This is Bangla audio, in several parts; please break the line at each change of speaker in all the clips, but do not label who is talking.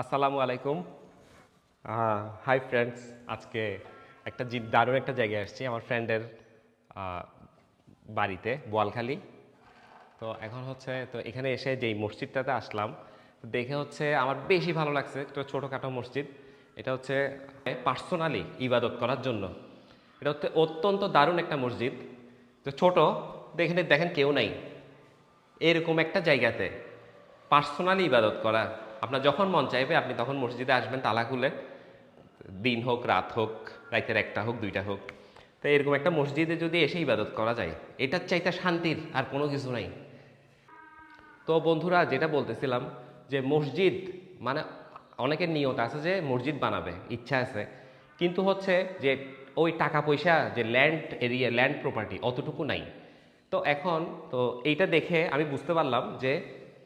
আসসালামু আলাইকুম। Hi friends. আজকে দারুণ একটা জায়গায় আসছি আমার ফ্রেন্ডের বাড়িতে, বোয়ালখালী। তো এখন হচ্ছে তো এখানে এসে যেই মসজিদটাতে আসলাম, দেখে হচ্ছে আমার বেশি ভালো লাগছে। একটা ছোটোখাটো মসজিদ। এটা হচ্ছে পার্সোনালি ইবাদত করার জন্য। এটা হচ্ছে অত্যন্ত দারুণ একটা মসজিদ। তো ছোট, দেখেন দেখেন কেউ নাই এরকম একটা জায়গাতে পার্সোনালি ইবাদত করা। আপনার যখন মন চাইবে আপনি তখন মসজিদে আসবেন তালা খুলে, দিন হোক রাত হোক, রাতের একটা হোক দুইটা হোক। তো এরকম একটা মসজিদে যদি এসে ইবাদত করা যায়, এটার চাইতে শান্তির আর কোনো কিছু নাই। তো বন্ধুরা, যেটা বলতেছিলাম যে মসজিদ মানে অনেকের নিয়ত আছে যে মসজিদ বানাবে, ইচ্ছা আছে, কিন্তু হচ্ছে যে ওই টাকা পয়সা, যে ল্যান্ড এরিয়া, ল্যান্ড প্রপার্টি অতটুকু নাই। তো এখন তো এইটা দেখে আমি বুঝতে পারলাম যে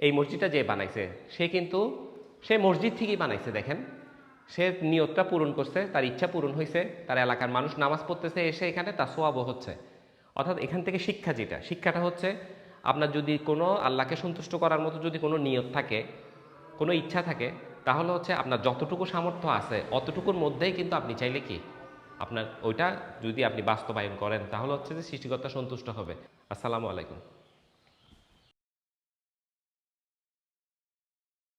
এই মসজিদটা যে বানাইছে সে মসজিদ থেকেই বানাইছে। দেখেন, সে নিয়তটা পূরণ করছে, তার ইচ্ছা পূরণ হয়েছে, তার এলাকার মানুষ নামাজ পড়তেছে এসে এখানে, তার সোয়াবও হচ্ছে। অর্থাৎ এখান থেকে শিক্ষাটা হচ্ছে, আপনার যদি কোনো আল্লাহকে সন্তুষ্ট করার মতো যদি কোনো নিয়ত থাকে, কোনো ইচ্ছা থাকে, তাহলে হচ্ছে আপনার যতটুকু সামর্থ্য আছে অতটুকুর মধ্যেই কিন্তু আপনি চাইলে কি আপনার ওইটা যদি আপনি বাস্তবায়ন করেন, তাহলে হচ্ছে যে সৃষ্টিকর্তা সন্তুষ্ট হবে। আসসালামু আলাইকুম।